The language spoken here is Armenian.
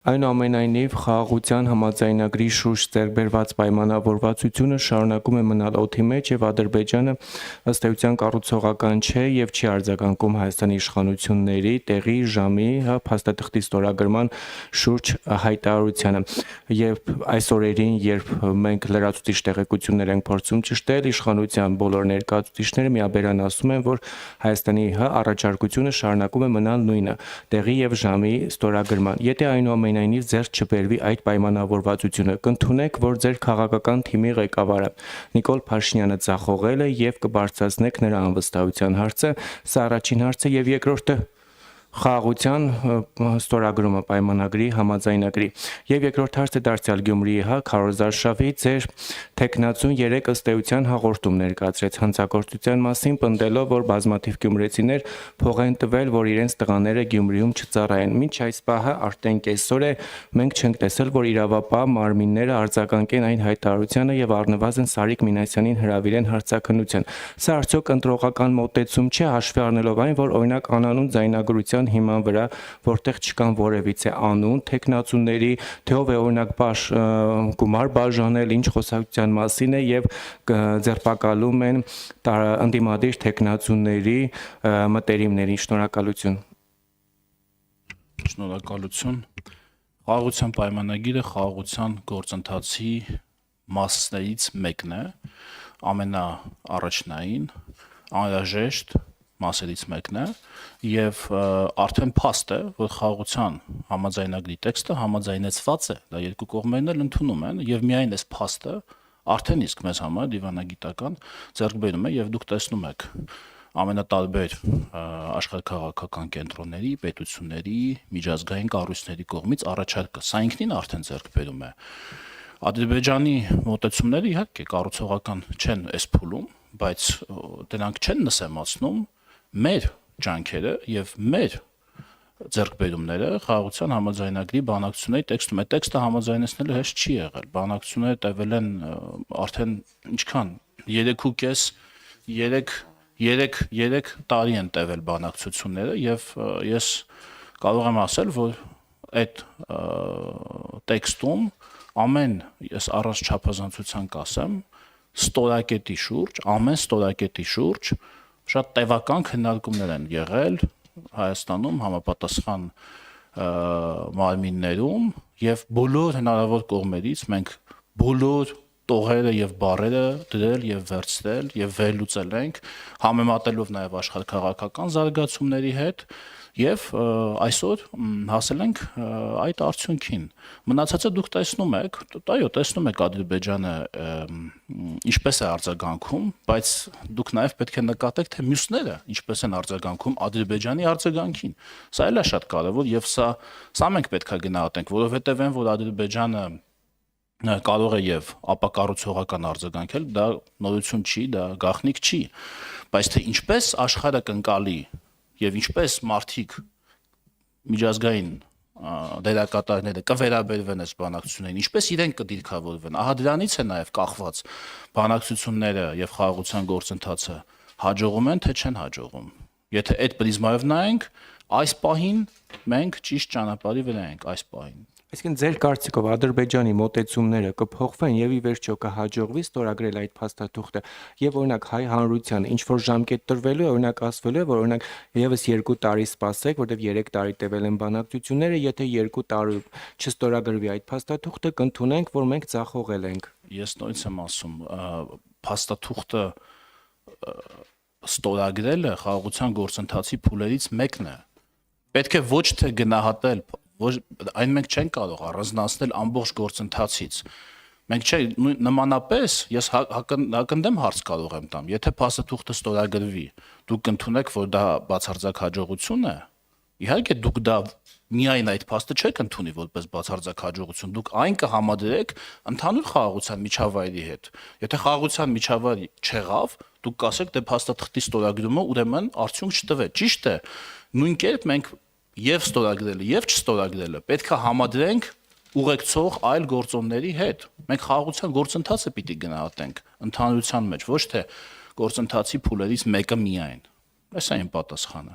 Այնուամենայնիվ, խաղաղության համաձայնագրի շուրջ ձեռք բերված պայմանավորվածությունը շարունակում է մնալ օդի մեջ եւ Ադրբեջանը ըստ էության կառուցողական չէ եւ չի արձագանքում Հայաստանի իշխանությունների տեղի ժամի փաստաթղթի ստորագրման շուրջ հայտարարությանը։ Եվ այս օրերին, երբ մենք լրացուցիչ տեղեկություններ ենք փորձում ճշտել, իշխանության բոլոր ներկայացուցիչները միաբերան ասում են, որ Հայաստանի առաջարկությունը շարունակում է մնալ նույնը՝ տեղի եւ ժամի ստորագրման։ Եթե այնուամենայնիվ ձեռք չբերվի այդ պայմանավորվածությունը, կընդունեք, որ ձեր քաղաքական թիմի ղեկավարը Նիկոլ Փաշինյանը ձախողել է եւ կբարձրացնեք նրա անվստահության հարցը։ Սա առաջին հարցը եւ երկրորդը խաղաղության ստորագրումը պայմանագրի համաձայնագրի։ Եվ երկրորդ հարցը դարձյալ Գյումրիի քարոզարշավի ձեր տեխնացուն 3 ըստ էության հաղորդում ներկայացրեց հանցագործության մասին, պնդելով, որ բազմաթիվ գյումրեցիներ փող են տվել, որ իրենց տղաները Գյումրիում չծառայեն։ Մինչ այս պահը արդեն կեսօր է մենք չենք տեսել, որ իրավապահ մարմինները արձագանքեն այն հայտարարությանը եւ առնվազն Սարիկ Մինասյանին հրավիրեն հարցաքննության։ Սա արդյոք ընտրողական մոտեցում չէ, հաշվի առնելով այն, որ օրինակ անանուն ձայնագրության հիման վրա, որտեղ չկան որևիցե անուն տեխնացուների, թե ով է օրինակ գումար բաժանել, ինչ խոսակցության մասին է եւ ձերբակալում են ընդդիմադիր տեխնացուների մտերիմներին։ Շնորհակալություն։ Շնորհակալություն։ Խաղաղության պայմանագիրը խաղաղության գործընթացի մասներից մեկն է, ամենաառաջնային, անհրաժեշտ մասերից մեկն է եւ արդեն փաստ է, որ խաղաղության համաձայնագրի տեքստը համաձայնեցված է, դա երկու կողմերն էլ ընդունում են եւ միայն այս փաստը արդեն իսկ մեզ համար դիվանագիտական ձեռքբերում է եւ դուք տեսնում եք ամենատարբեր աշխարհաքաղաքական կենտրոնների, պետությունների, միջազգային կառույցների կողմից առաջարկը։ Սա ինքնին արդեն ձեռքբերում է։ Ադրբեջանի մոտեցումները իհարկե կառուցողական չեն այս փուլում, բայց դրանք չեն նսեմացնում մեր ջանքերը եւ մեր ձեռքբերումները խաղաղության համաձայնագրի բանակցությունների տեքստում։ Այդ տեքստը համաձայնեցնելը հեշտ չի եղել։ Բանակցությունները տևել են արդեն ինչքան 3 տարի են տևել բանակցությունները եւ ես կարող եմ ասել, որ այդ տեքստում ես առանց չափազանցության կասեմ, ամեն ստորակետի շուրջ շատ տևական քննարկումներ են եղել Հայաստանում համապատասխան մարմիններում եւ բոլոր հնարավոր կողմերից մենք բոլոր տողերը եւ բառերը դրել եւ վերցրել եւ վերլուծել ենք, համեմատելով նաեւ աշխարհաքաղաքական զարգացումների հետ եւ այսօր հասել ենք այդ արդյունքին։ Մնացածը դուք տեսնում եք, տեսնում եք Ադրբեջանը ինչպես է արձագանքում, բայց դուք նաեւ պետք է նկատեք, թե մյուսները ինչպես են արձագանքում Ադրբեջանի արձագանքին։ Սա էլ է շատ կարեւոր եւ սա մենք պետք է գնահատենք, որովհետեւ այն, որ Ադրբեջանը կարող է եւ ապակառուցողական արձագանքել, դա նորություն չի, դա գաղտնիք չի, բայց թե ինչպես աշխարհը կընկալի եւ ինչպես մարդիկ միջազգային դերակատարները կվերաբերվեն այս բանակցություններին, ինչպես իրենք կդիրքավորվեն, ահա դրանից է նաեւ կախված բանակցությունները եւ խաղաղության գործընթացը հաջողում են, թե չեն հաջողում։ Եթե այդ պրիզմայով նայենք, այս պահին մենք ճիշտ ճանապարհի վրա ենք այս պահին։ Այսինքն ձեր կարծիքով Ադրբեջանի մոտեցումները կփոխվեն եւ ի վերջո կհաջողվի ստորագրել այդ փաստաթուղթը եւ օրինակ հայ հանրությանը ինչ որ ժամկետ տրվելու է, օրինակ ասվելու է, որ օրինակ եւս 2 տարի սպասեք, որտեւ 3 տարի տևել են բանակցությունները, եթե 2 տարի չստորագրվի այդ փաստաթուղթը, կընդունենք, որ մենք ձախողել ենք։ Ես նույնիսկ եմ ասում, փաստաթուղթը ստորագրելը խաղաղության գործընթացի փուլերից մեկն է։ Պետք է ոչ թե գնահատել, այն մենք չենք կարող առանձնացնել ամբողջ գործընթացից։ Մենք նմանապես ես հակընդդեմ հարց կարող եմ տամ, եթե փաստաթուղթը ստորագրվի, դուք կընդունեք, որ դա բացարձակ հաջողություն է։ Իհարկե դուք դա միայն այդ փաստը չեք ընդունի որպես բացարձակ հաջողություն, դուք այն կհամադրեք ընդհանուր խաղաղության միջավայրի հետ։ Եթե խաղաղության միջավայր չեղավ, դուք կասեք, դե փաստաթղթի ստորագրումը ուրեմն արդյունք չտվեց։ Ճիշտ է, նույն կերպ մենք եւ ստորագրելը եւ չստորագրելը պետք է համադրենք ուղեկցող այլ գործոնների հետ։ Մենք խաղաղության գործընթացը պիտի գնահատենք ընդհանրության մեջ, ոչ թե գործընթացի փուլերից մեկը միայն։ Այս է իմ պատասխանը։